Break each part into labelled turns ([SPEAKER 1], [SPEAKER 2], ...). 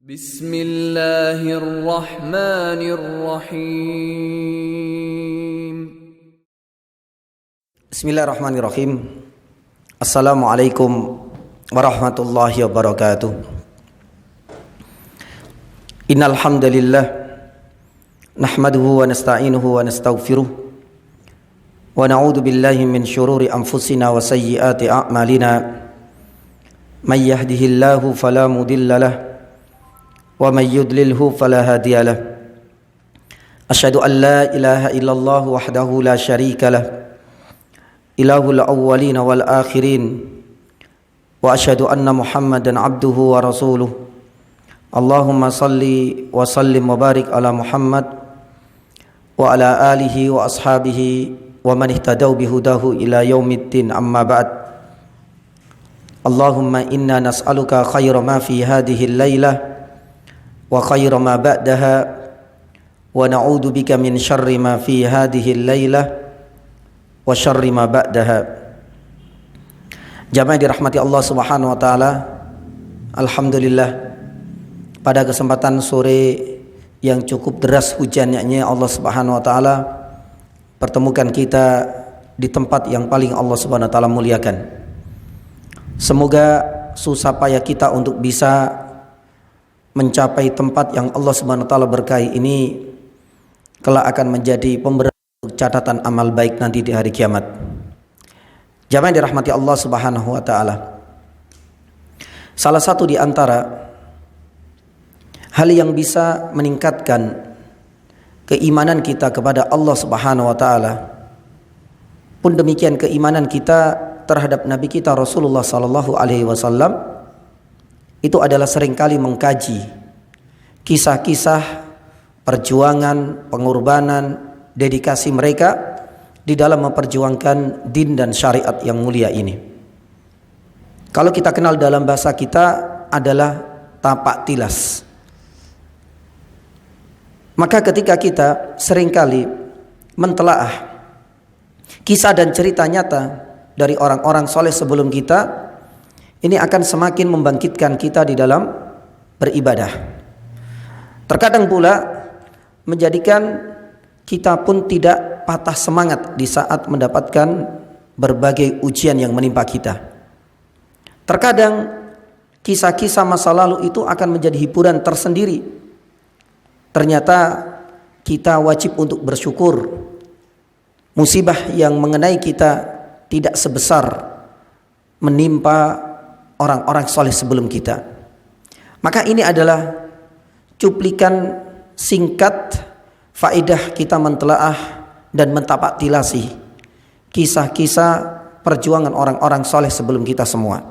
[SPEAKER 1] Bismillahirrahmanirrahim.
[SPEAKER 2] Bismillahirrahmanirrahim. Assalamualaikum warahmatullahi wabarakatuh. Innal hamdalillah nahmaduhu wa nasta'inuhu wa nastaghfiruh wa na'udzu billahi min shururi anfusina wa sayyiati a'malina. May yahdihillahu fala mudilla lahu wa may yudlilhu fala hadiya lahu. Asyhadu an la ilaha illallah wahdahu la syarika lahu ilahul awwalin wal akhirin wa asyhadu anna Muhammadan abduhu wa rasuluh. Allahumma salli wa sallim wa barik ala Muhammad wa ala alihi wa ashabihi wa man ihtadaw bihudahu ila yaumiddin, amma ba'd. Allahumma inna nas'aluka khaira ma fi hadhihi al-lailah wa khaira ma ba'daha wa na'udzu bika min syarri ma fi hadhihi al-lailah wa syarri ma ba'daha. Jamaah dirahmati Allah Subhanahu wa taala, alhamdulillah pada kesempatan sore yang cukup deras hujannya Allah Subhanahu wa taala pertemukan kita di tempat yang paling Allah Subhanahu wa taala muliakan. Semoga susah payah kita untuk bisa mencapai tempat yang Allah Subhanahu wa taala berkahi ini kelak akan menjadi pemberat catatan amal baik nanti di hari kiamat. Jamaah dirahmati Allah Subhanahu wa taala, salah satu di antara hal yang bisa meningkatkan keimanan kita kepada Allah Subhanahu wa taala, pun demikian keimanan kita terhadap Nabi kita Rasulullah sallallahu alaihi wasallam, itu adalah seringkali mengkaji kisah-kisah perjuangan, pengorbanan, dedikasi mereka di dalam memperjuangkan din dan syariat yang mulia ini. Kalau kita kenal dalam bahasa kita adalah tapak tilas. Maka ketika kita seringkali mentelaah kisah dan cerita nyata dari orang-orang soleh sebelum kita, ini akan semakin membangkitkan kita di dalam beribadah. Terkadang pula menjadikan kita pun tidak patah semangat di saat mendapatkan berbagai ujian yang menimpa kita. Terkadang kisah-kisah masa lalu itu akan menjadi hiburan tersendiri. Ternyata kita wajib untuk bersyukur musibah yang mengenai kita tidak sebesar menimpa orang-orang soleh sebelum kita. Maka ini adalah cuplikan singkat faedah kita mentelaah dan mentapak tilasi kisah-kisah perjuangan orang-orang soleh sebelum kita semua.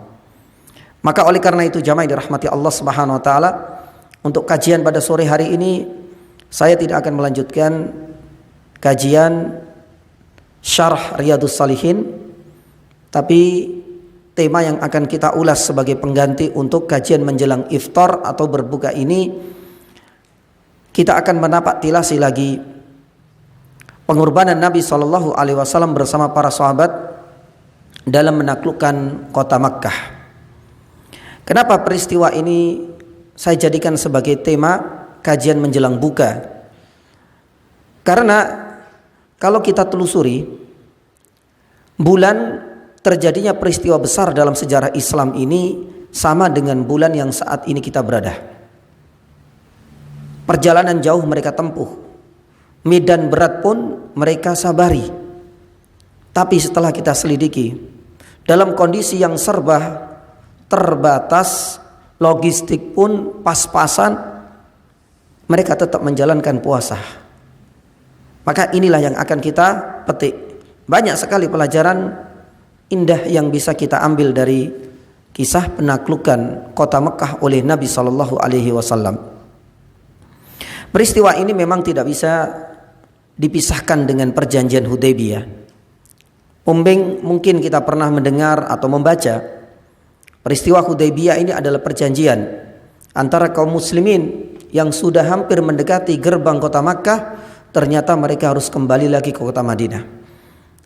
[SPEAKER 2] Maka oleh karena itu jamaah dirahmati Allah Subhanahu wa taala, untuk kajian pada sore hari ini saya tidak akan melanjutkan kajian syarah Riyadhus Shalihin, tapi tema yang akan kita ulas sebagai pengganti untuk kajian menjelang iftar atau berbuka ini, kita akan menapak tilasi lagi pengorbanan Nabi SAW bersama para sahabat dalam menaklukkan kota Makkah. Kenapa peristiwa ini saya jadikan sebagai tema kajian menjelang buka? Karena kalau kita telusuri bulan terjadinya peristiwa besar dalam sejarah Islam ini sama dengan bulan yang saat ini kita berada. Perjalanan jauh mereka tempuh, medan berat pun mereka sabari. Tapi setelah kita selidiki, dalam kondisi yang serba terbatas, logistik pun pas-pasan, mereka tetap menjalankan puasa. Maka inilah yang akan kita petik. Banyak sekali pelajaran indah yang bisa kita ambil dari kisah penaklukan kota Mekah oleh Nabi sallallahu alaihi wasallam. Peristiwa ini memang tidak bisa dipisahkan dengan perjanjian Hudaybiyah. Mungkin kita pernah mendengar atau membaca peristiwa Hudaybiyah ini adalah perjanjian antara kaum muslimin yang sudah hampir mendekati gerbang kota Makkah, ternyata mereka harus kembali lagi ke kota Madinah.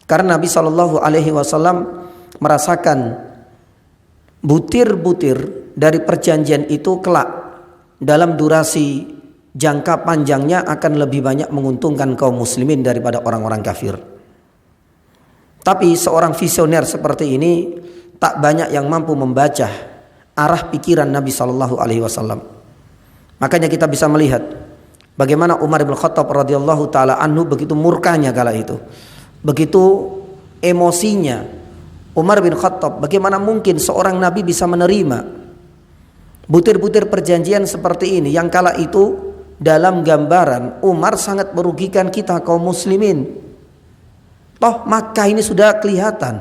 [SPEAKER 2] Karena Nabi Shallallahu Alaihi Wasallam merasakan butir-butir dari perjanjian itu kelak dalam durasi jangka panjangnya akan lebih banyak menguntungkan kaum muslimin daripada orang-orang kafir. Tapi seorang visioner seperti ini tak banyak yang mampu membaca arah pikiran Nabi Shallallahu Alaihi Wasallam. Makanya kita bisa melihat bagaimana Umar bin Khattab radhiyallahu taala anhu begitu murkanya kala itu, begitu emosinya Umar bin Khattab. Bagaimana mungkin seorang Nabi bisa menerima butir-butir perjanjian seperti ini yang kala itu dalam gambaran Umar sangat merugikan kita kaum muslimin. Toh Makkah ini sudah kelihatan.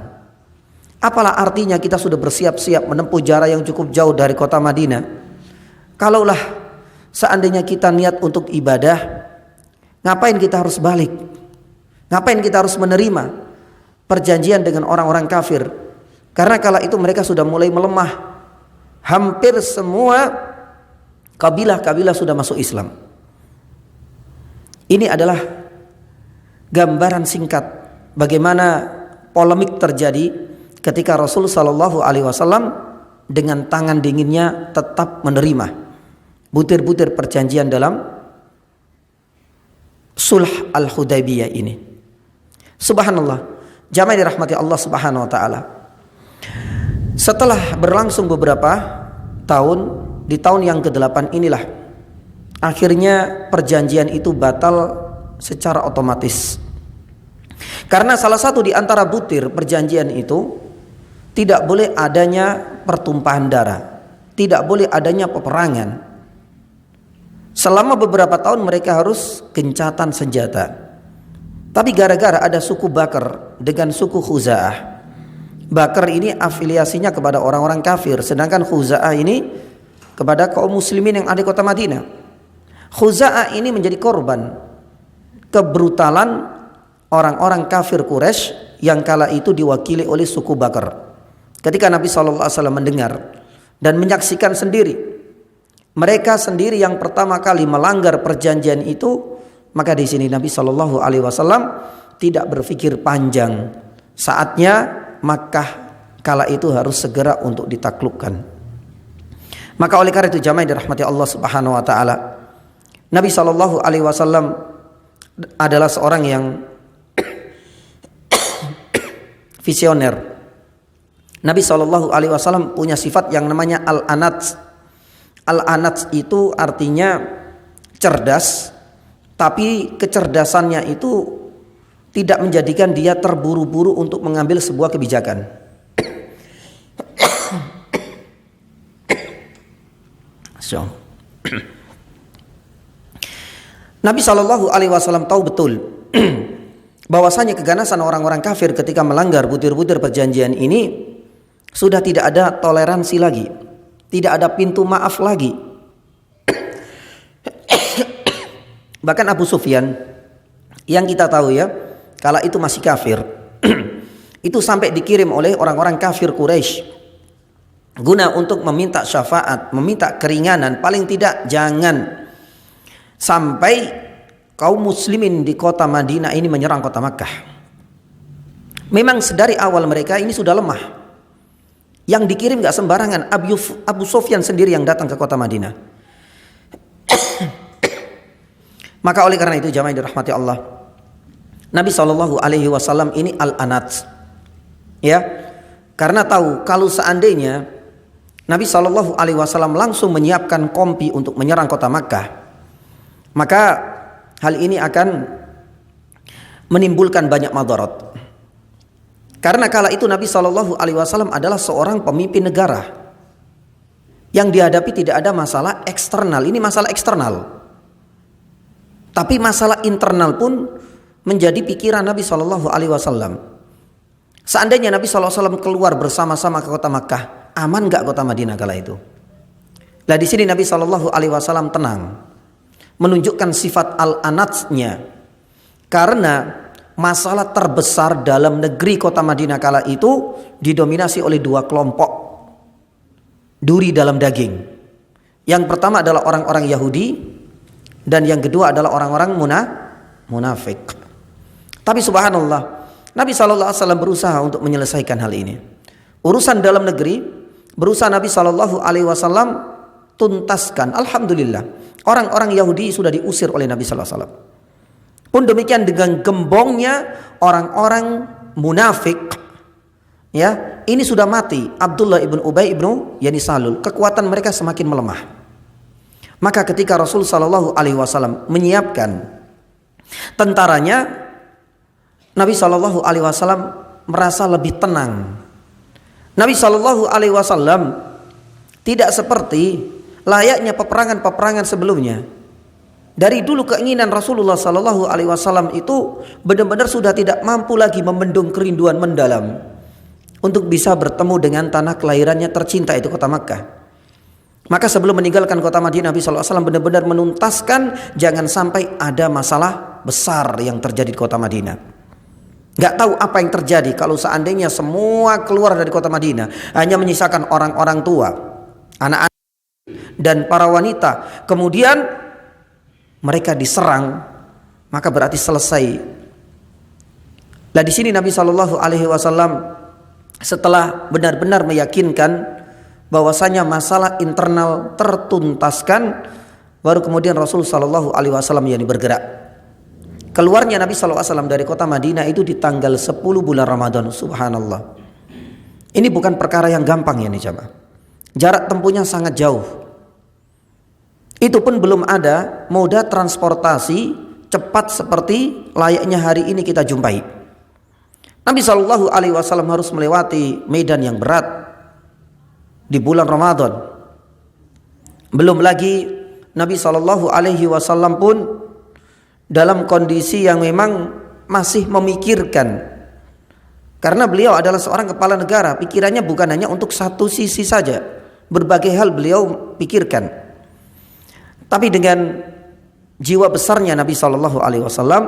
[SPEAKER 2] Apalah artinya kita sudah bersiap-siap menempuh jarak yang cukup jauh dari kota Madinah. Kalaulah seandainya kita niat untuk ibadah, ngapain kita harus balik? Ngapain kita harus menerima perjanjian dengan orang-orang kafir? Karena kala itu mereka sudah mulai melemah. Hampir semua kabilah-kabilah sudah masuk Islam. Ini adalah gambaran singkat bagaimana polemik terjadi ketika Rasul Shallallahu Alaihi Wasallam dengan tangan dinginnya tetap menerima butir-butir perjanjian dalam Sulh Al-Hudaybiyah ini. Subhanallah, jamaah dirahmati Allah Subhanahu Wa Taala. Setelah berlangsung beberapa tahun, di tahun yang ke-8 inilah akhirnya perjanjian itu batal secara otomatis. Karena salah satu di antara butir perjanjian itu tidak boleh adanya pertumpahan darah, tidak boleh adanya peperangan. Selama beberapa tahun mereka harus gencatan senjata. Tapi gara-gara ada suku Bakr dengan suku Khuza'ah. Bakr ini afiliasinya kepada orang-orang kafir, sedangkan Khuza'ah ini kepada kaum muslimin yang ada di kota Madinah. Khuza'ah ini menjadi korban kebrutalan orang-orang kafir Quraisy yang kala itu diwakili oleh suku Bakr. Ketika Nabi SAW mendengar dan menyaksikan sendiri, mereka sendiri yang pertama kali melanggar perjanjian itu, maka di sini Nabi SAW tidak berpikir panjang. Saatnya Makkah kala itu harus segera untuk ditaklukkan. Maka oleh karena itu jamaah dirahmati Allah Subhanahu Wa Taala, Nabi SAW adalah seorang yang visioner. Nabi SAW punya sifat yang namanya al-anats. Al-anats itu artinya cerdas, tapi kecerdasannya itu tidak menjadikan dia terburu-buru untuk mengambil sebuah kebijakan. Nabi SAW tahu betul bahwasanya keganasan orang-orang kafir ketika melanggar butir-butir perjanjian ini sudah tidak ada toleransi lagi, tidak ada pintu maaf lagi. Bahkan Abu Sufyan yang kita tahu ya, kala itu masih kafir, itu sampai dikirim oleh orang-orang kafir Quraisy guna untuk meminta syafaat, meminta keringanan, paling tidak jangan sampai kaum muslimin di kota Madinah ini menyerang kota Makkah. Memang sedari awal mereka ini sudah lemah. Yang dikirim gak sembarangan, Abu Sufyan sendiri yang datang ke kota Madinah. Maka oleh karena itu jamaah dirahmati Allah, Nabi SAW ini al-anats, ya, karena tahu kalau seandainya Nabi SAW langsung menyiapkan kompi untuk menyerang kota Makkah, maka hal ini akan menimbulkan banyak madarat. Karena kala itu Nabi SAW adalah seorang pemimpin negara yang dihadapi tidak ada masalah eksternal, ini masalah eksternal, tapi masalah internal pun menjadi pikiran Nabi SAW. Seandainya Nabi SAW keluar bersama-sama ke kota Makkah, aman gak kota Madinah kala itu? Nah di sini Nabi SAW tenang, menunjukkan sifat al-anatsnya, karena masalah terbesar dalam negeri kota Madinah kala itu didominasi oleh dua kelompok duri dalam daging. Yang pertama adalah orang-orang Yahudi, dan yang kedua adalah orang-orang munafik. Tapi subhanallah, Nabi SAW berusaha untuk menyelesaikan hal ini. Urusan dalam negeri, berusaha Nabi SAW tuntaskan. Alhamdulillah, orang-orang Yahudi sudah diusir oleh Nabi sallallahu alaihi wasallam. Pun demikian dengan gembongnya orang-orang munafik, ya, ini sudah mati. Abdullah ibn Ubay ibn Yani Salul, kekuatan mereka semakin melemah. Maka ketika Rasul sallallahu alaihi wasallam menyiapkan tentaranya, Nabi sallallahu alaihi wasallam merasa lebih tenang. Nabi sallallahu alaihi wasallam tidak seperti layaknya peperangan-peperangan sebelumnya. Dari dulu keinginan Rasulullah sallallahu alaihi wasallam itu benar-benar sudah tidak mampu lagi membendung kerinduan mendalam untuk bisa bertemu dengan tanah kelahirannya tercinta, itu kota Makkah. Maka sebelum meninggalkan kota Madinah, Nabi sallallahu alaihi wasallam benar-benar menuntaskan jangan sampai ada masalah besar yang terjadi di kota Madinah. Gak tahu apa yang terjadi kalau seandainya semua keluar dari kota Madinah, hanya menyisakan orang-orang tua, anak-anak dan para wanita, kemudian mereka diserang, maka berarti selesai. Nah, di sini Nabi Shallallahu Alaihi Wasallam setelah benar-benar meyakinkan bahwasanya masalah internal tertuntaskan, baru kemudian Rasul Shallallahu Alaihi Wasallam yang bergerak. Keluarnya Nabi Shallallahu Alaihi Wasallam dari kota Madinah itu di tanggal 10 bulan Ramadan. Subhanallah. Ini bukan perkara yang gampang ya nih jamaah. Jarak tempuhnya sangat jauh. Itu pun belum ada moda transportasi cepat seperti layaknya hari ini kita jumpai. Nabi Shallallahu Alaihi Wasallam harus melewati medan yang berat di bulan Ramadan. Belum lagi Nabi Shallallahu Alaihi Wasallam pun dalam kondisi yang memang masih memikirkan, karena beliau adalah seorang kepala negara. Pikirannya bukan hanya untuk satu sisi saja, berbagai hal beliau pikirkan. Tapi dengan jiwa besarnya Nabi Shallallahu Alaihi Wasallam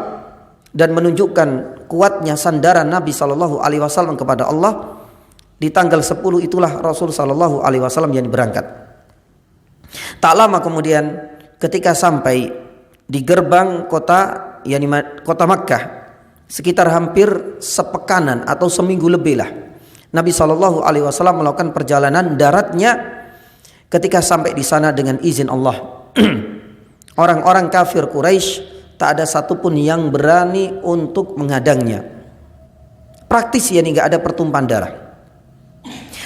[SPEAKER 2] dan menunjukkan kuatnya sandaran Nabi Shallallahu Alaihi Wasallam kepada Allah, di tanggal 10 itulah Rasul Shallallahu Alaihi Wasallam yang berangkat. Tak lama kemudian ketika sampai di gerbang kota, yakni kota Makkah, sekitar hampir sepekanan atau seminggu lebih lah, Nabi Shallallahu Alaihi Wasallam melakukan perjalanan daratnya. Ketika sampai di sana dengan izin Allah, orang-orang kafir Quraisy tak ada satupun yang berani untuk menghadangnya. Praktis ya, nggak ada pertumpahan darah,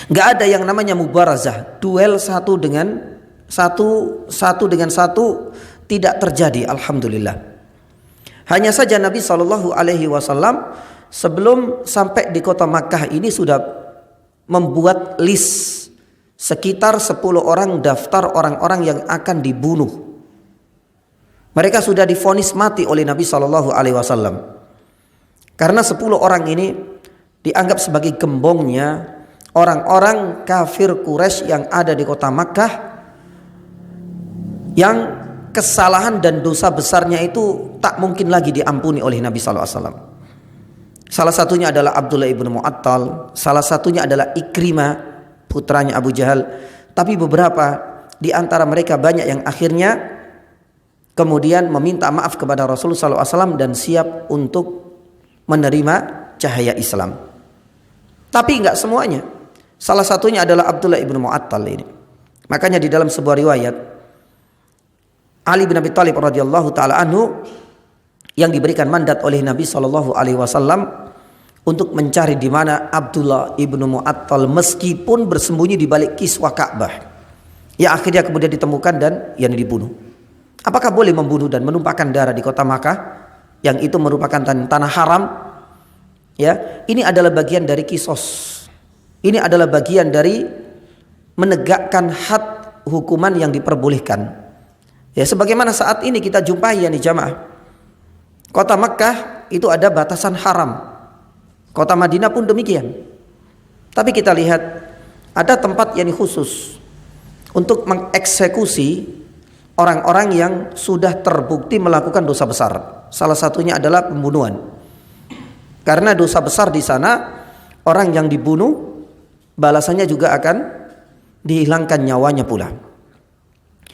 [SPEAKER 2] nggak ada yang namanya mubarazah, duel satu dengan satu tidak terjadi. Alhamdulillah. Hanya saja Nabi Shallallahu Alaihi Wasallam sebelum sampai di kota Makkah ini sudah membuat list sekitar 10 orang, daftar orang-orang yang akan dibunuh. Mereka sudah divonis mati oleh Nabi Shallallahu Alaihi Wasallam. Karena 10 orang ini dianggap sebagai gembongnya orang-orang kafir Quraisy yang ada di kota Makkah, yang kesalahan dan dosa besarnya itu tak mungkin lagi diampuni oleh Nabi Shallallahu Alaihi Wasallam. Salah satunya adalah Abdullah ibn Mu'attal, salah satunya adalah Ikrimah, putranya Abu Jahal. Tapi beberapa di antara mereka banyak yang akhirnya kemudian meminta maaf kepada Rasulullah SAW dan siap untuk menerima cahaya Islam. Tapi enggak semuanya. Salah satunya adalah Abdullah ibn Mu'attal ini. Makanya di dalam sebuah riwayat, Ali bin Abi Thalib radhiyallahu taala anhu yang diberikan mandat oleh Nabi Shallallahu Alaihi Wasallam untuk mencari di mana Abdullah ibnu Mu'attal meskipun bersembunyi di balik kiswah Ka'bah, ya akhirnya kemudian ditemukan dan yang dibunuh. Apakah boleh membunuh dan menumpahkan darah di kota Makkah yang itu merupakan tanah haram? Ya, ini adalah bagian dari kisos. Ini adalah bagian dari menegakkan had hukuman yang diperbolehkan. Ya, sebagaimana saat ini kita jumpai ya nih jamaah, kota Makkah itu ada batasan haram. Kota Madinah pun demikian. Tapi kita lihat ada tempat yang khusus untuk mengeksekusi orang-orang yang sudah terbukti melakukan dosa besar. Salah satunya adalah pembunuhan. Karena dosa besar di sana, orang yang dibunuh balasannya juga akan dihilangkan nyawanya pula.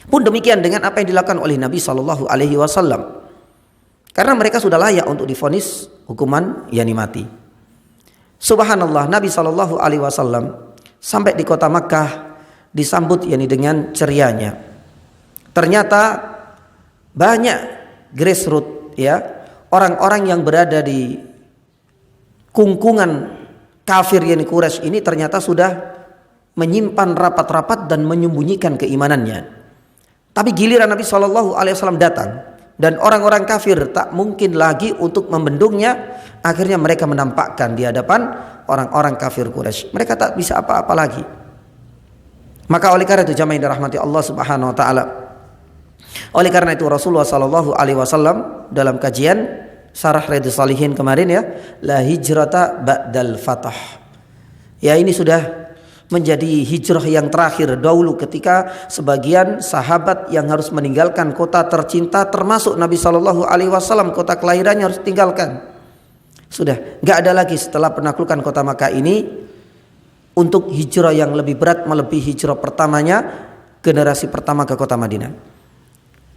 [SPEAKER 2] Pun demikian dengan apa yang dilakukan oleh Nabi Shallallahu Alaihi Wasallam. Karena mereka sudah layak untuk divonis hukuman yakni mati. Subhanallah, Nabi Shallallahu Alaihi Wasallam sampai di kota Makkah disambut dengan cerianya. Ternyata banyak grassroots orang-orang yang berada di kungkungan kafir Quraisy ini ternyata sudah menyimpan rapat-rapat dan menyembunyikan keimanannya. Tapi giliran Nabi SAW datang dan orang-orang kafir tak mungkin lagi untuk membendungnya, akhirnya mereka menampakkan di hadapan orang-orang kafir Quraisy. Mereka tak bisa apa-apa lagi. Maka oleh karena itu jamaah yang dirahmati Allah Subhanahu wa taala, oleh karena itu Rasulullah SAW dalam kajian Syarah Riyadhus Shalihin kemarin la hijrata ba'dal fatah. Ini sudah menjadi hijrah yang terakhir. Dahulu ketika sebagian sahabat yang harus meninggalkan kota tercinta, termasuk Nabi SAW, kota kelahirannya harus tinggalkan. Sudah nggak ada lagi setelah penaklukan kota Makkah ini untuk hijrah yang lebih berat melebihi hijrah pertamanya, generasi pertama ke kota Madinah.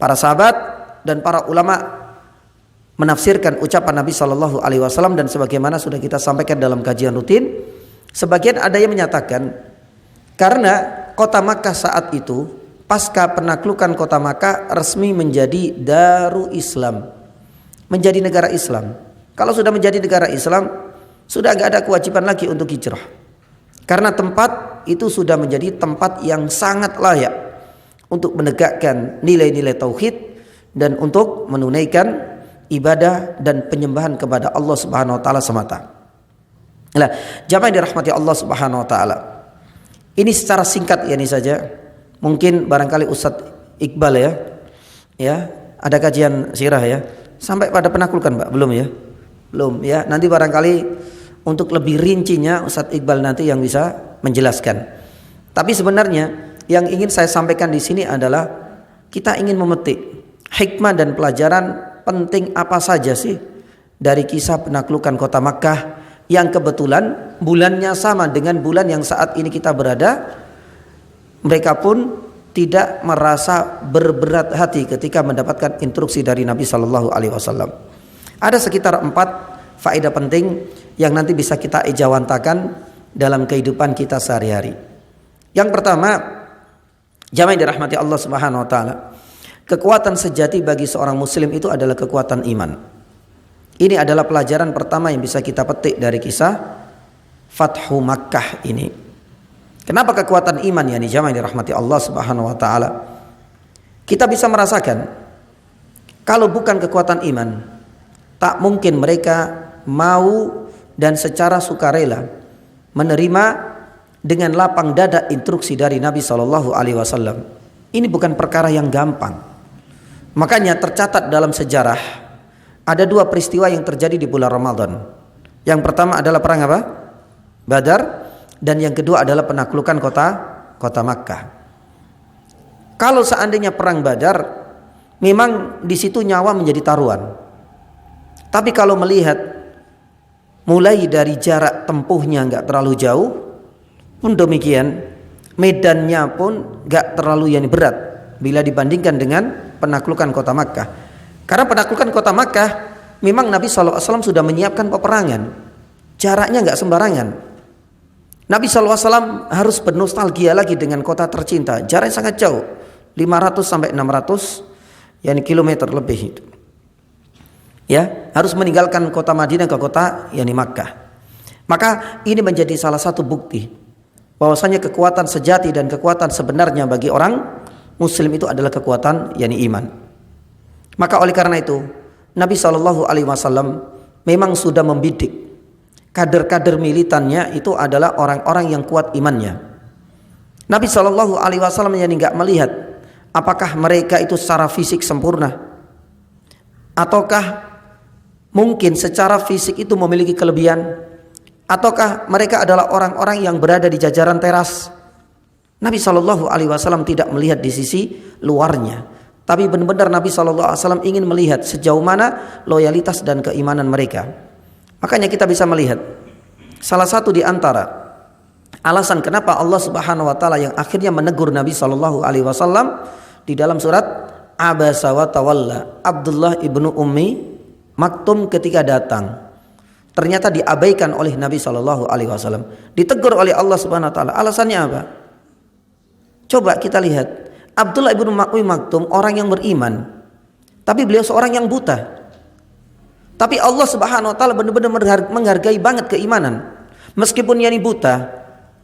[SPEAKER 2] Para sahabat dan para ulama menafsirkan ucapan Nabi SAW dan sebagaimana sudah kita sampaikan dalam kajian rutin, sebagian ada yang menyatakan karena kota Makkah saat itu pasca penaklukan kota Makkah resmi menjadi Darul Islam, menjadi negara Islam. Kalau sudah menjadi negara Islam, sudah nggak ada kewajiban lagi untuk hijrah, karena tempat itu sudah menjadi tempat yang sangat layak untuk menegakkan nilai-nilai tauhid dan untuk menunaikan ibadah dan penyembahan kepada Allah Subhanahu wa taala semata. Nah, jamaah yang dirahmati Allah Subhanahu wa taala. Ini secara singkat ini saja. Mungkin barangkali Ustadz Iqbal ada kajian sirah sampai pada penaklukan, Pak? Belum ya? Belum ya. Nanti barangkali untuk lebih rincinya Ustadz Iqbal nanti yang bisa menjelaskan. Tapi sebenarnya yang ingin saya sampaikan di sini adalah kita ingin memetik hikmah dan pelajaran penting apa saja sih dari kisah penaklukan kota Makkah yang kebetulan bulannya sama dengan bulan yang saat ini kita berada. Mereka pun tidak merasa berberat hati ketika mendapatkan instruksi dari Nabi SAW. Ada sekitar 4 faedah penting yang nanti bisa kita ejawantakan dalam kehidupan kita sehari-hari. Yang pertama, jamaah yang dirahmati Allah Subhanahu wa taala, kekuatan sejati bagi seorang muslim itu adalah kekuatan iman. Ini adalah pelajaran pertama yang bisa kita petik dari kisah Fathu Makkah ini. Kenapa kekuatan iman jamaah yang dirahmati Allah Subhanahu wa taala? Kita bisa merasakan kalau bukan kekuatan iman, tak mungkin mereka mau dan secara sukarela menerima dengan lapang dada instruksi dari Nabi SAW. Ini bukan perkara yang gampang. Makanya tercatat dalam sejarah ada 2 peristiwa yang terjadi di bulan Ramadan. Yang pertama adalah perang apa? Badar, dan yang kedua adalah penaklukan kota Makkah. Kalau seandainya perang Badar, memang di situ nyawa menjadi taruhan. Tapi kalau melihat mulai dari jarak tempuhnya nggak terlalu jauh, pun demikian medannya pun nggak terlalu berat bila dibandingkan dengan penaklukan kota Makkah. Karena penaklukan kota Makkah memang Nabi SAW sudah menyiapkan peperangan, jaraknya nggak sembarangan. Nabi SAW harus bernostalgia lagi dengan kota tercinta, jaraknya sangat jauh, 500 sampai 600 kilometer lebih itu. Harus meninggalkan kota Madinah ke kota Makkah. Maka ini menjadi salah satu bukti bahwasanya kekuatan sejati dan kekuatan sebenarnya bagi orang muslim itu adalah kekuatan iman. Maka oleh karena itu Nabi SAW memang sudah membidik kader-kader militannya itu adalah orang-orang yang kuat imannya. Nabi SAW nggak melihat apakah mereka itu secara fisik sempurna, ataukah mungkin secara fisik itu memiliki kelebihan, ataukah mereka adalah orang-orang yang berada di jajaran teras. Nabi SAW tidak melihat di sisi luarnya, tapi benar-benar Nabi SAW ingin melihat sejauh mana loyalitas dan keimanan mereka. Makanya kita bisa melihat salah satu di antara alasan kenapa Allah Subhanahu wa taala yang akhirnya menegur Nabi SAW di dalam surat Abasa wa Tawalla, Abdullah ibnu Ummi Maktum ketika datang ternyata diabaikan oleh Nabi SAW, ditegur oleh Allah Subhanahu wa taala. Alasannya apa? Coba kita lihat, Abdullah ibnu Maktum orang yang beriman, tapi beliau seorang yang buta. Tapi Allah Subhanahu wa taala benar-benar menghargai banget keimanan. Meskipun yani buta,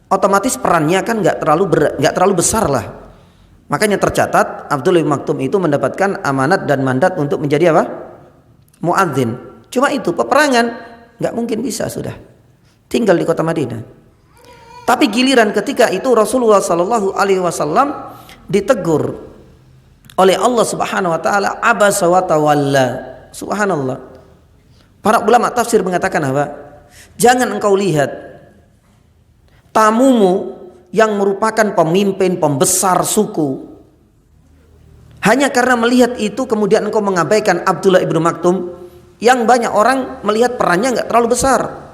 [SPEAKER 2] otomatis perannya kan nggak terlalu besar lah. Makanya tercatat Abdullah bin Maktum itu mendapatkan amanat dan mandat untuk menjadi apa? Muadzin. Cuma itu peperangan nggak mungkin bisa sudah. Tinggal di kota Madinah. Tapi giliran ketika itu Rasulullah Sallallahu Alaihi Wasallam ditegur oleh Allah Subhanahu Wa Taala, abasa wa tawalla. Subhanallah. Para ulama tafsir mengatakan apa? Jangan engkau lihat tamumu yang merupakan pemimpin pembesar suku, hanya karena melihat itu kemudian engkau mengabaikan Abdullah ibnu Maktum yang banyak orang melihat perannya nggak terlalu besar,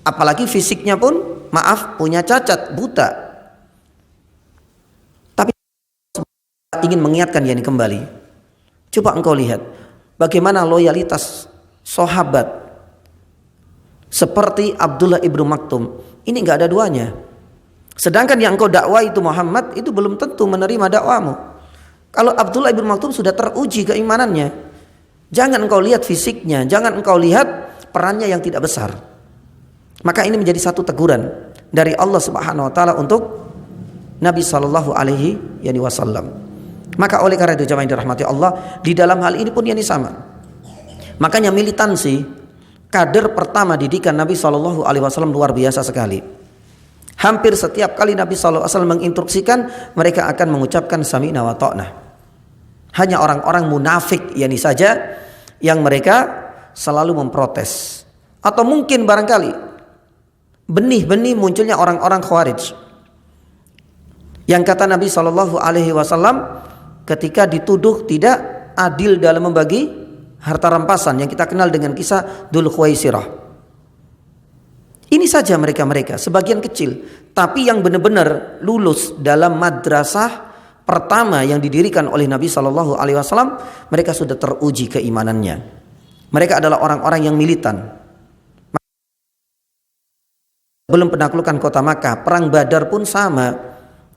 [SPEAKER 2] apalagi fisiknya pun maaf punya cacat, buta. Tapi ingin mengingatkan yani kembali, coba engkau lihat bagaimana loyalitas sahabat seperti Abdullah ibnu Maktum ini nggak ada duanya. Sedangkan yang engkau dakwah itu Muhammad itu belum tentu menerima dakwamu. Kalau Abdullah ibnu Maktum sudah teruji keimanannya, jangan engkau lihat fisiknya, jangan engkau lihat perannya yang tidak besar. Maka ini menjadi satu teguran dari Allah Subhanahu wa taala untuk Nabi sallallahu alaihi wasallam. Maka oleh karena itu jamaah yang dirahmati Allah, di dalam hal ini pun yang sama. Makanya militansi kader pertama didikan Nabi sallallahu alaihi wasallam luar biasa sekali. Hampir setiap kali Nabi sallallahu alaihi wasallam menginstruksikan, mereka akan mengucapkan sami'na wa ta'na. Hanya orang-orang munafik yani saja yang mereka selalu memprotes. Atau mungkin barangkali benih-benih munculnya orang-orang Khawarij. Yang kata Nabi sallallahu alaihi wasallam ketika dituduh tidak adil dalam membagi harta rampasan yang kita kenal dengan kisah Dzul Khuwaisirah. Ini saja mereka sebagian kecil, tapi yang benar-benar lulus dalam madrasah pertama yang didirikan oleh Nabi Shallallahu Alaihi Wasallam, mereka sudah teruji keimanannya. Mereka adalah orang-orang yang militan. Belum penaklukan kota Makkah, perang Badar pun sama.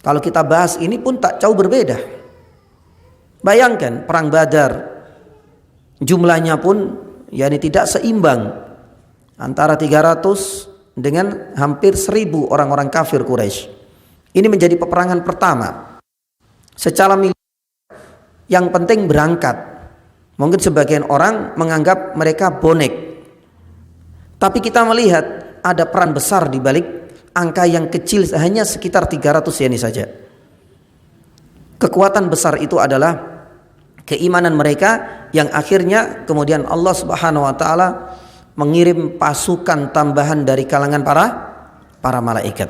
[SPEAKER 2] Kalau kita bahas ini pun tak jauh berbeda. Bayangkan perang Badar, jumlahnya pun yakni tidak seimbang antara 300 dengan hampir 1000 orang-orang kafir Quraisy. Ini menjadi peperangan pertama. Secara militer yang penting berangkat. Mungkin sebagian orang menganggap mereka bonek. Tapi kita melihat ada peran besar di balik angka yang kecil hanya sekitar 300 ini saja. Kekuatan besar itu adalah keimanan mereka yang akhirnya kemudian Allah Subhanahu wa taala mengirim pasukan tambahan dari kalangan para malaikat.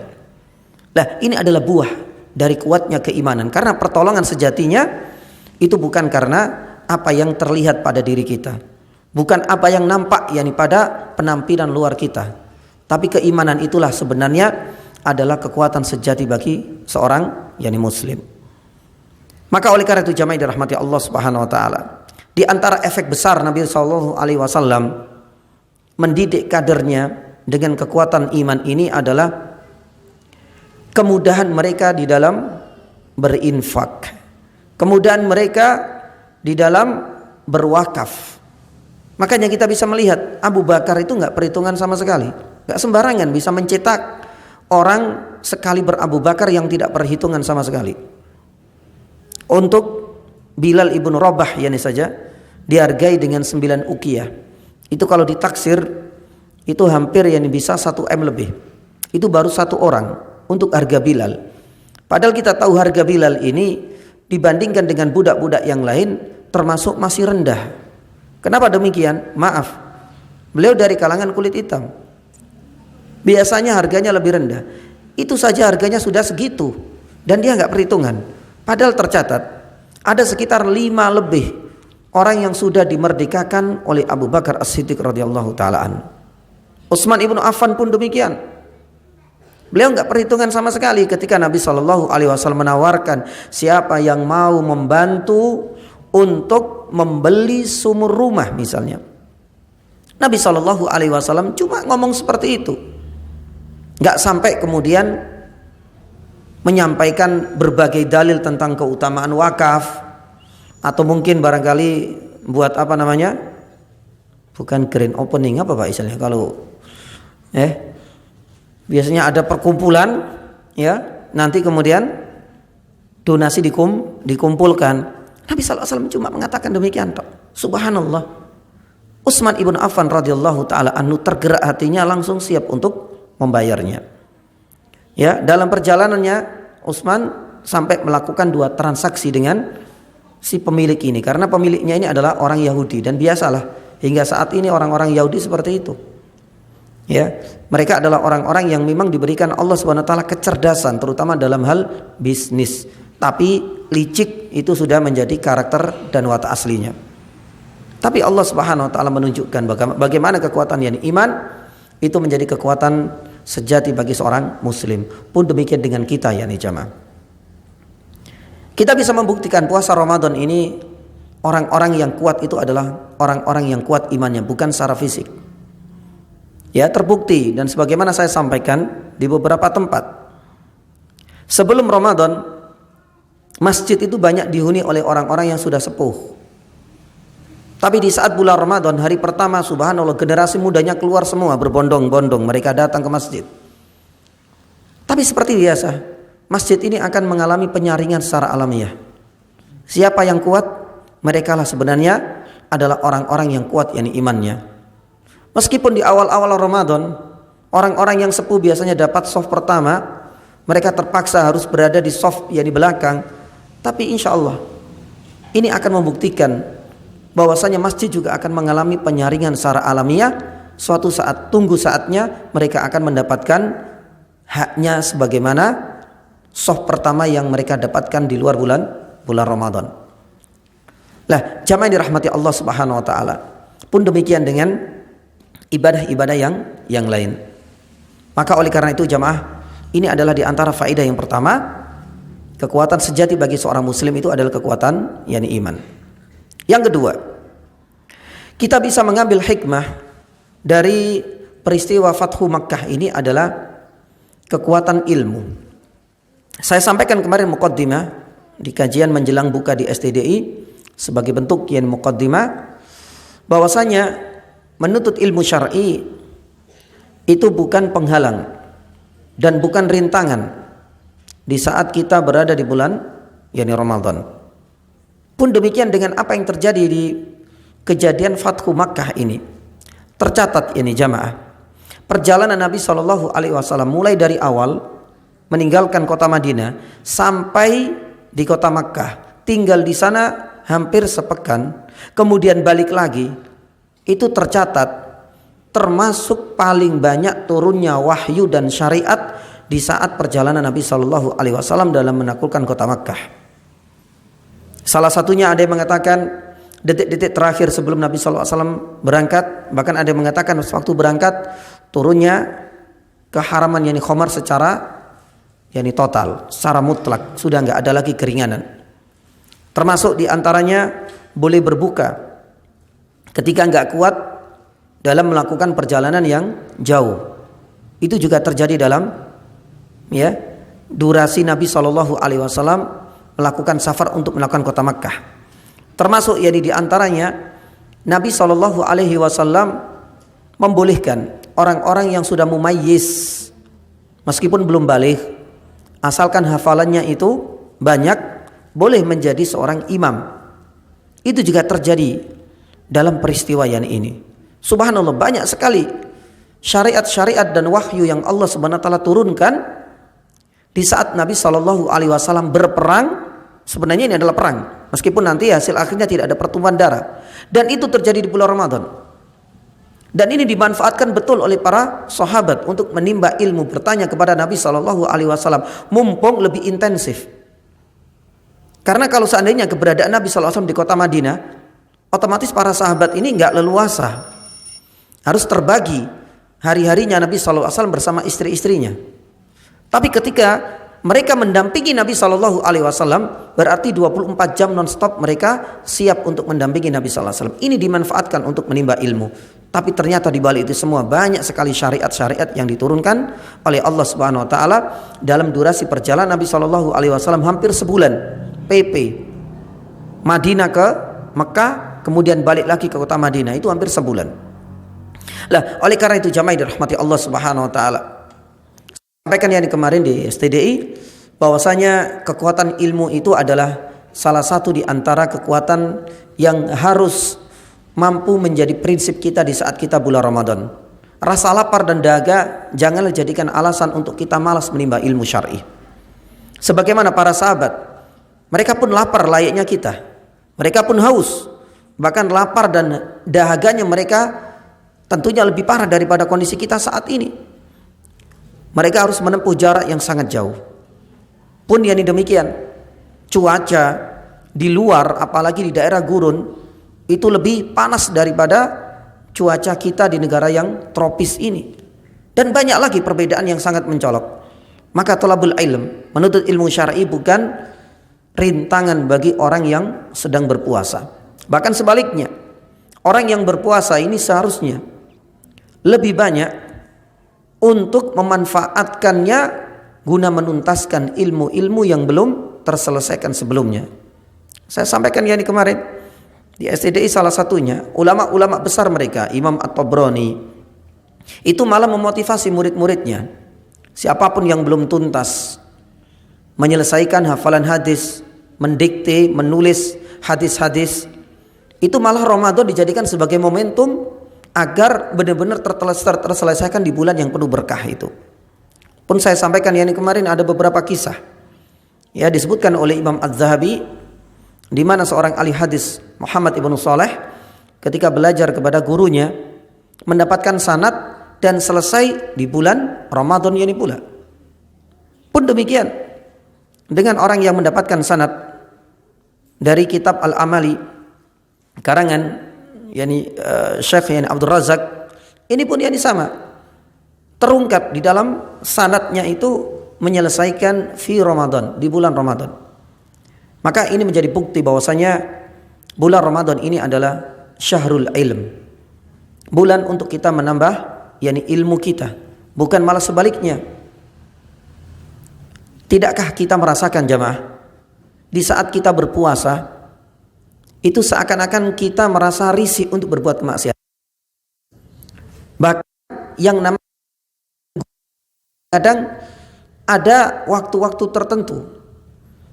[SPEAKER 2] Nah, ini adalah buah dari kuatnya keimanan, karena pertolongan sejatinya itu bukan karena apa yang terlihat pada diri kita, bukan apa yang nampak yakni pada penampilan luar kita, tapi keimanan itulah sebenarnya adalah kekuatan sejati bagi seorang yakni muslim. Maka oleh karena itu jamaah dirahmati Allah Subhanahu wa taala, di antara efek besar Nabi sallallahu alaihi wasallam mendidik kadernya dengan kekuatan iman ini adalah kemudahan mereka di dalam berinfak, kemudahan mereka di dalam berwakaf. Makanya kita bisa melihat Abu Bakar itu nggak perhitungan sama sekali, nggak sembarangan bisa mencetak orang sekali berabu Bakar yang tidak perhitungan sama sekali. Untuk Bilal ibnu Rabah yani saja dihargai dengan 9 uqiyah. Itu kalau ditaksir itu hampir yang bisa 1 M lebih. Itu baru 1 orang untuk harga Bilal. Padahal kita tahu harga Bilal ini dibandingkan dengan budak-budak yang lain termasuk masih rendah. Kenapa demikian? Maaf, beliau dari kalangan kulit hitam. Biasanya harganya lebih rendah. Itu saja harganya sudah segitu dan dia nggak perhitungan. Padahal tercatat ada sekitar 5 lebih orang yang sudah dimerdekakan oleh Abu Bakar As-Siddiq radhiyallahu taala an. Utsman ibnu Affan pun demikian. Beliau enggak perhitungan sama sekali ketika Nabi Shallallahu alaihi wasallam menawarkan siapa yang mau membantu untuk membeli sumur rumah misalnya. Nabi Shallallahu alaihi wasallam cuma ngomong seperti itu. Enggak sampai kemudian menyampaikan berbagai dalil tentang keutamaan wakaf, atau mungkin barangkali buat apa namanya, bukan grand opening, apa Pak istilahnya kalau biasanya ada perkumpulan ya, nanti kemudian donasi dikumpulkan. Nabi SAW cuma mengatakan demikian tok. Subhanallah. Utsman ibn Affan radhiyallahu taala anhu tergerak hatinya, langsung siap untuk membayarnya. Ya, dalam perjalanannya Utsman sampai melakukan 2 transaksi dengan si pemilik ini, karena pemiliknya ini adalah orang Yahudi, dan biasalah hingga saat ini orang-orang Yahudi seperti itu. Ya, mereka adalah orang-orang yang memang diberikan Allah Subhanahu wa taala kecerdasan terutama dalam hal bisnis, tapi licik itu sudah menjadi karakter dan watak aslinya. Tapi Allah Subhanahu wa taala menunjukkan bagaimana kekuatan yang iman itu menjadi kekuatan sejati bagi seorang muslim. Pun demikian dengan kita ya jamaah. Kita bisa membuktikan puasa Ramadan ini orang-orang yang kuat itu adalah orang-orang yang kuat imannya, bukan secara fisik. Ya, terbukti dan sebagaimana saya sampaikan di beberapa tempat. Sebelum Ramadan, masjid itu banyak dihuni oleh orang-orang yang sudah sepuh. Tapi di saat bulan Ramadan, hari pertama, subhanallah, generasi mudanya keluar semua berbondong-bondong, mereka datang ke masjid. Tapi seperti biasa, masjid ini akan mengalami penyaringan secara alamiah. Siapa yang kuat? Mereka lah sebenarnya adalah orang-orang yang kuat, yakni imannya. Meskipun di awal-awal Ramadan, orang-orang yang sepuh biasanya dapat soft pertama, mereka terpaksa harus berada di soft yang di belakang. Tapi insya Allah ini akan membuktikan bahwasanya masjid juga akan mengalami penyaringan secara alamiah. Suatu saat, tunggu saatnya mereka akan mendapatkan haknya sebagaimana soft pertama yang mereka dapatkan di luar bulan Ramadan. Lah, jamaah yang dirahmati Allah Subhanahu wa taala. Pun demikian dengan ibadah-ibadah yang lain. Maka oleh karena itu jamaah, ini adalah di antara faedah yang pertama, kekuatan sejati bagi seorang muslim itu adalah kekuatan yakni iman. Yang kedua, kita bisa mengambil hikmah dari peristiwa Fathu Makkah ini adalah kekuatan ilmu. Saya sampaikan kemarin muqaddimah di kajian menjelang buka di STDI sebagai bentuk yang muqaddimah, bahwasanya menuntut ilmu syar'i itu bukan penghalang dan bukan rintangan di saat kita berada di bulan yakni Ramadan. Pun demikian dengan apa yang terjadi di kejadian Fathu Makkah ini. Tercatat ini jamaah, perjalanan Nabi SAW mulai dari awal meninggalkan kota Madinah sampai di kota Makkah, tinggal di sana hampir sepekan, kemudian balik lagi, itu tercatat termasuk paling banyak turunnya wahyu dan syariat di saat perjalanan Nabi SAW dalam menaklukkan kota Makkah. Salah satunya ada yang mengatakan detik-detik terakhir sebelum Nabi SAW berangkat, bahkan ada yang mengatakan waktu berangkat turunnya keharaman yakni khamar secara yakni total, secara mutlak, sudah nggak ada lagi keringanan. Termasuk diantaranya boleh berbuka ketika nggak kuat dalam melakukan perjalanan yang jauh. Itu juga terjadi dalam durasi Nabi SAW melakukan safar untuk melakukan kota Makkah. Termasuk di antaranya Nabi SAW membolehkan orang-orang yang sudah mumayyiz, meskipun belum baligh, asalkan hafalannya itu banyak, boleh menjadi seorang imam. Itu juga terjadi dalam peristiwa yang ini. Subhanallah, banyak sekali syariat-syariat dan wahyu yang Allah Subhanahu wa taala turunkan di saat Nabi SAW berperang. Sebenarnya ini adalah perang, meskipun nanti hasil akhirnya tidak ada pertumpahan darah, dan itu terjadi di bulan Ramadan. Dan ini dimanfaatkan betul oleh para sahabat untuk menimba ilmu, bertanya kepada Nabi SAW, mumpung lebih intensif. Karena kalau seandainya keberadaan Nabi SAW di kota Madinah, otomatis para sahabat ini nggak leluasa, harus terbagi hari-harinya Nabi SAW bersama istri-istrinya. Tapi ketika mereka mendampingi Nabi Shallallahu Alaihi Wasallam, berarti 24 jam non-stop mereka siap untuk mendampingi Nabi Sallallahu Alaihi Wasallam. Ini dimanfaatkan untuk menimba ilmu. Tapi ternyata di balik itu semua banyak sekali syariat-syariat yang diturunkan oleh Allah Subhanahu Wa Taala dalam durasi perjalanan Nabi Shallallahu Alaihi Wasallam hampir sebulan. PP Madinah ke Mekah, kemudian balik lagi ke kota Madinah, itu hampir sebulan. Lah, oleh karena itu jamaah dirahmati Allah Subhanahu Wa Taala, sampaikan yang kemarin di STDI bahwasanya kekuatan ilmu itu adalah salah satu di antara kekuatan yang harus mampu menjadi prinsip kita di saat kita bulan Ramadan. Rasa lapar dan dahaga janganlah jadikan alasan untuk kita malas menimba ilmu syar'i. Sebagaimana para sahabat, mereka pun lapar layaknya kita. Mereka pun haus. Bahkan lapar dan dahaganya mereka tentunya lebih parah daripada kondisi kita saat ini. Mereka harus menempuh jarak yang sangat jauh. Pun yang demikian, cuaca di luar, apalagi di daerah gurun, itu lebih panas daripada cuaca kita di negara yang tropis ini. Dan banyak lagi perbedaan yang sangat mencolok. Maka thalabul ilm, menuntut ilmu syar'i bukan rintangan bagi orang yang sedang berpuasa. Bahkan sebaliknya, orang yang berpuasa ini seharusnya lebih banyak untuk memanfaatkannya guna menuntaskan ilmu-ilmu yang belum terselesaikan sebelumnya. Saya sampaikan yang kemarin di STDI, salah satunya ulama-ulama besar mereka, Imam At-Tabrani, itu malah memotivasi murid-muridnya, siapapun yang belum tuntas menyelesaikan hafalan hadis, mendikte, menulis hadis-hadis, itu malah Ramadan dijadikan sebagai momentum agar benar-benar terselesaikan di bulan yang penuh berkah itu. Pun saya sampaikan yang kemarin ada beberapa kisah. Ya, disebutkan oleh Imam Az-Zahabi di mana seorang ahli hadis Muhammad ibnu Saleh ketika belajar kepada gurunya mendapatkan sanad dan selesai di bulan Ramadan ini pula. Pun demikian dengan orang yang mendapatkan sanad dari kitab Al-Amali karangan Syekh Abdul Razak, ini pun sama, terungkap di dalam sanadnya itu menyelesaikan fi Ramadan, di bulan Ramadan. Maka ini menjadi bukti bahwasanya bulan Ramadan ini adalah syahrul ilm, bulan untuk kita menambah ilmu kita, bukan malah sebaliknya. Tidakkah kita merasakan jamaah di saat kita berpuasa itu seakan-akan kita merasa risih untuk berbuat kemaksiatan. Bahkan yang namanya kadang ada waktu-waktu tertentu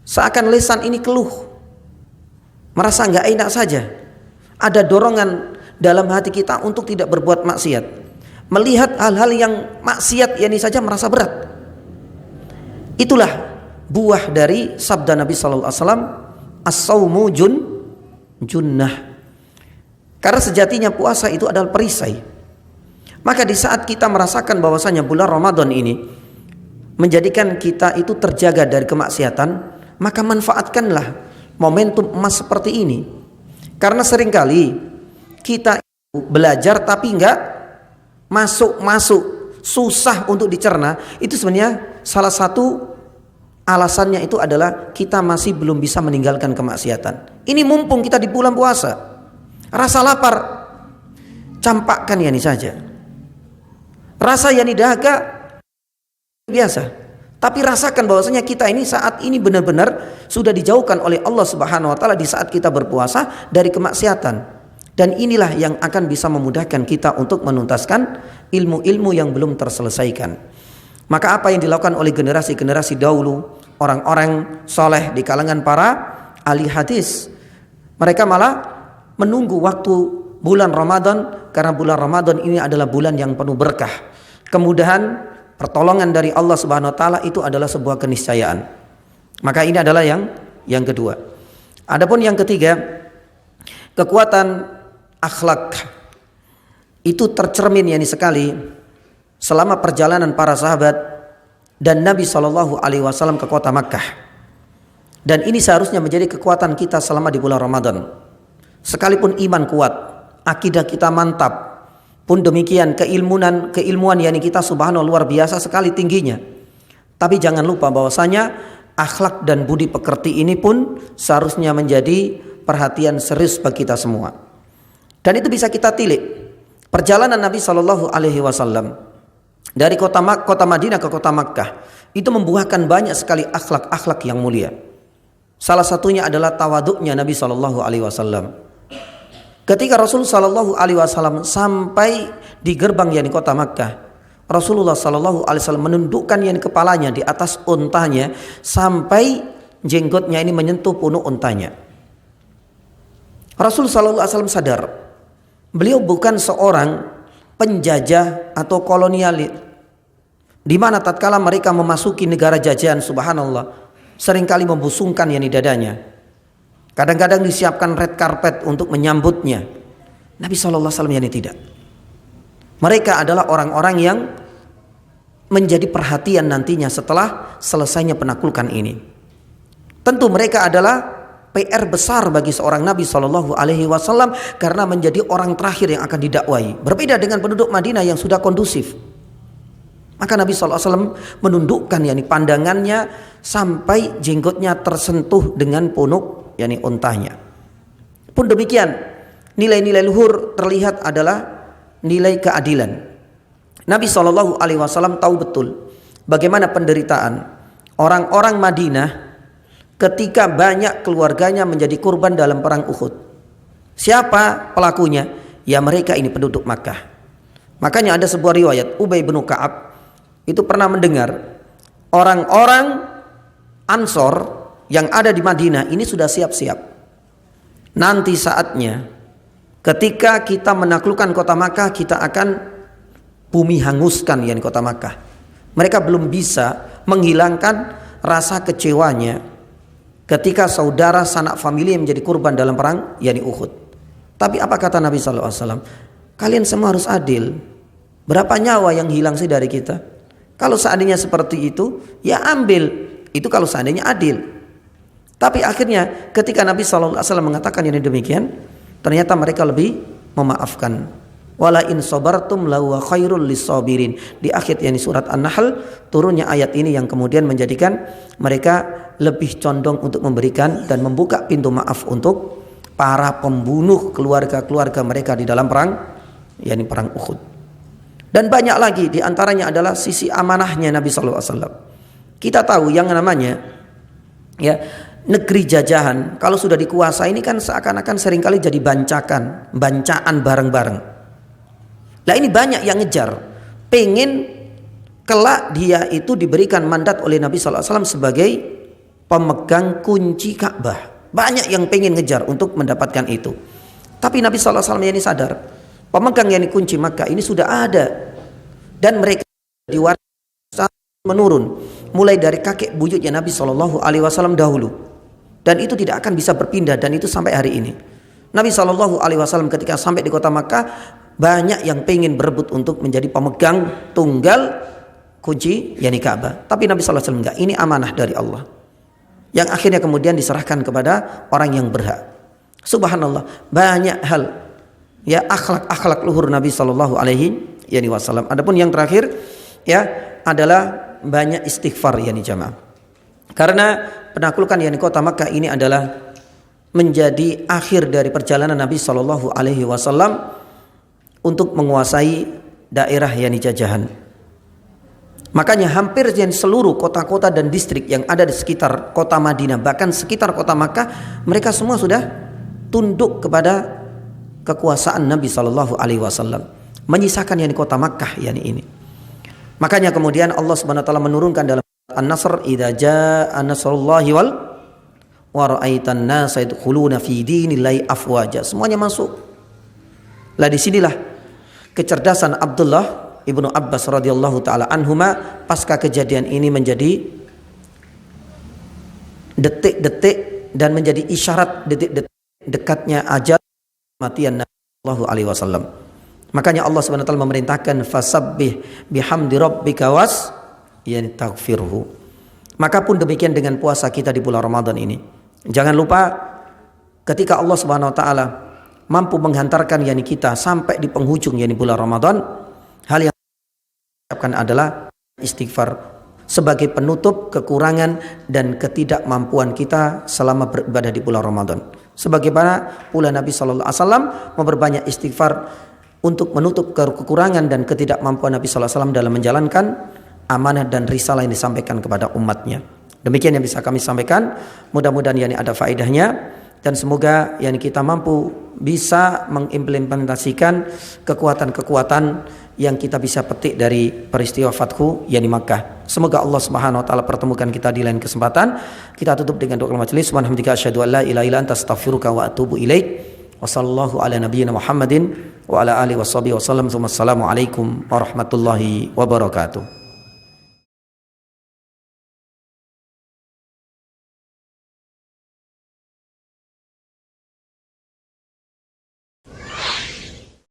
[SPEAKER 2] seakan lisan ini keluh, merasa nggak enak saja. Ada dorongan dalam hati kita untuk tidak berbuat maksiat. Melihat hal-hal yang maksiat ini saja merasa berat. Itulah buah dari sabda Nabi Sallallahu Alaihi Wasallam, as-saumu junnah. Karena sejatinya puasa itu adalah perisai. Maka di saat kita merasakan bahwasanya bulan Ramadan ini menjadikan kita itu terjaga dari kemaksiatan, maka manfaatkanlah momentum emas seperti ini. Karena seringkali kita belajar tapi enggak masuk, susah untuk dicerna. Itu sebenarnya salah satu alasannya itu adalah kita masih belum bisa meninggalkan kemaksiatan. Ini mumpung kita di bulan puasa, rasa lapar campakkan ini saja. Rasa dahaga biasa, tapi rasakan bahwasanya kita ini saat ini benar-benar sudah dijauhkan oleh Allah Subhanahu Wa Taala di saat kita berpuasa dari kemaksiatan. Dan inilah yang akan bisa memudahkan kita untuk menuntaskan ilmu-ilmu yang belum terselesaikan. Maka apa yang dilakukan oleh generasi-generasi dahulu, orang-orang soleh di kalangan para ahli hadis, mereka malah menunggu waktu bulan Ramadan, karena bulan Ramadan ini adalah bulan yang penuh berkah. Kemudahan, pertolongan dari Allah Subhanahu Wa Taala itu adalah sebuah keniscayaan. Maka ini adalah yang kedua. Adapun yang ketiga, kekuatan akhlak itu tercermin sekali selama perjalanan para sahabat dan Nabi Shallallahu Alaihi Wasallam ke kota Makkah. Dan ini seharusnya menjadi kekuatan kita selama di bulan Ramadan. Sekalipun iman kuat, akidah kita mantap, pun demikian keilmuan kita subhanallah luar biasa sekali tingginya. Tapi jangan lupa bahwasanya akhlak dan budi pekerti ini pun seharusnya menjadi perhatian serius bagi kita semua. Dan itu bisa kita tilik. Perjalanan Nabi Shallallahu Alaihi Wasallam dari kota Madinah ke kota Makkah itu membuahkan banyak sekali akhlak-akhlak yang mulia. Salah satunya adalah tawaduknya Nabi Shallallahu Alaihi Wasallam. Ketika Rasul Shallallahu Alaihi Wasallam sampai di gerbang yakni kota Makkah, Rasulullah Shallallahu Alaihi Wasallam menundukkan yakni kepalanya di atas untanya sampai jenggotnya ini menyentuh punuk untanya. Rasul Shallallahu Alaihi Wasallam sadar beliau bukan seorang penjajah atau kolonialis, di mana tatkala mereka memasuki negara jajahan, subhanallah, seringkali membusungkan yakni dadanya. Kadang-kadang disiapkan red carpet untuk menyambutnya. Nabi Shallallahu Alaihi Wasallam yakni tidak. Mereka adalah orang-orang yang menjadi perhatian nantinya setelah selesainya penaklukan ini. Tentu mereka adalah PR besar bagi seorang Nabi Shallallahu Alaihi Wasallam karena menjadi orang terakhir yang akan didakwai. Berbeda dengan penduduk Madinah yang sudah kondusif. Maka Nabi Shallallahu Alaihi Wasallam menundukkan yakni pandangannya sampai jenggotnya tersentuh dengan punuk yakni untanya. Pun demikian, nilai-nilai luhur terlihat adalah nilai keadilan. Nabi Shallallahu Alaihi Wasallam tahu betul bagaimana penderitaan orang-orang Madinah ketika banyak keluarganya menjadi kurban dalam perang Uhud. Siapa pelakunya? Ya mereka ini penduduk Makkah. Makanya ada sebuah riwayat, Ubay bin Ka'ab itu pernah mendengar orang-orang Ansor yang ada di Madinah ini sudah siap-siap. Nanti saatnya ketika kita menaklukkan kota Makkah, kita akan bumi hanguskan yakni kota Makkah. Mereka belum bisa menghilangkan rasa kecewanya ketika saudara sanak famili yang menjadi kurban dalam perang yakni Uhud. Tapi apa kata Nabi Sallallahu Alaihi Wasallam? Kalian semua harus adil. Berapa nyawa yang hilang sih dari kita? Kalau seandainya seperti itu, ya ambil. Itu kalau seandainya adil. Tapi akhirnya ketika Nabi Sallallahu Alaihi Wasallam mengatakan yang demikian, ternyata mereka lebih memaafkan. Wala in sabartum lawa khairul lisabirin. Di akhir yakni surat An-Nahl turunnya ayat ini yang kemudian menjadikan mereka lebih condong untuk memberikan dan membuka pintu maaf untuk para pembunuh keluarga-keluarga mereka di dalam perang yakni perang Uhud. Dan banyak lagi, di antaranya adalah sisi amanahnya Nabi Sallallahu Alaihi Wasallam. Kita tahu yang namanya ya negeri jajahan kalau sudah dikuasai ini kan seakan-akan seringkali jadi bancaan bareng-bareng. Lah ini banyak yang ngejar, pengen kelak dia itu diberikan mandat oleh Nabi Sallallahu Alaihi Wasallam sebagai pemegang kunci Ka'bah. Banyak yang pengen ngejar untuk mendapatkan itu. Tapi Nabi Sallallahu Alaihi Wasallam ini sadar, pemegang yang kunci Makkah ini sudah ada dan mereka diwariskan menurun mulai dari kakek buyutnya Nabi Sallallahu Alaihi Wasallam dahulu, dan itu tidak akan bisa berpindah, dan itu sampai hari ini. Nabi Sallallahu Alaihi Wasallam ketika sampai di kota Makkah, banyak yang pengen berebut untuk menjadi pemegang tunggal kunci yakni Ka'bah. Tapi Nabi Sallallahu Alaihi Wasallam enggak, ini amanah dari Allah yang akhirnya kemudian diserahkan kepada orang yang berhak. Subhanallah, banyak hal ya akhlak luhur Nabi Sallallahu Alaihi Wasallam. Adapun yang terakhir ya adalah banyak istighfar yakni jamaah. Karena penaklukan yakni kota Makkah ini adalah menjadi akhir dari perjalanan Nabi Sallallahu Alaihi Wasallam untuk menguasai daerah yakni jajahan. Makanya hampir seluruh kota-kota dan distrik yang ada di sekitar kota Madinah, bahkan sekitar kota Makkah, mereka semua sudah tunduk kepada kekuasaan Nabi Sallallahu Alaihi Wasallam, menyisakan yakni kota Makkah yakni ini. Makanya kemudian Allah Subhanahu Wa Taala menurunkan dalam An-Nasr, idza jaa nasrullahi wal wa ra'aitan nasa yadkhuluna fi dinillahi afwaja. Semuanya masuk. Lah disinilah kecerdasan Abdullah Ibnu Abbas radhiyallahu taala anhuma pasca kejadian ini menjadi detik-detik dan menjadi isyarat detik-detik dekatnya ajal kematian Nabi sallallahu alaihi wasallam. Makanya Allah Subhanahu wa taala memerintahkan fasabbih bihamdi rabbika was yastaghfirhu. Maka pun demikian dengan puasa kita di bulan Ramadan ini. Jangan lupa ketika Allah Subhanahu wa taala mampu menghantarkan yakni kita sampai di penghujung yakni bulan Ramadan, hal yang diucapkan adalah istighfar. sebagai penutup kekurangan dan ketidakmampuan kita selama beribadah di bulan Ramadan. Sebagaimana pula Nabi sallallahu alaihi wasallam memperbanyak istighfar untuk menutup kekurangan dan ketidakmampuan Nabi sallallahu alaihi wasallam dalam menjalankan amanah dan risalah yang disampaikan kepada umatnya. Demikian yang bisa kami sampaikan. Mudah-mudahan yani ada faedahnya dan semoga yani kita mampu bisa mengimplementasikan kekuatan-kekuatan yang kita bisa petik dari peristiwa Fathu yani Makkah. Semoga Allah Subhanahu wa taala pertemukan kita di lain kesempatan. Kita tutup dengan doa majelis. Subhanallah asyhadu an la ilaha illa anta astaghfiruka wa atubu ilaik. Wa sallallahu ala nabiyyina Muhammadin wa ala alihi washabihi wasallam. Wassalamu alaikum warahmatullahi wabarakatuh.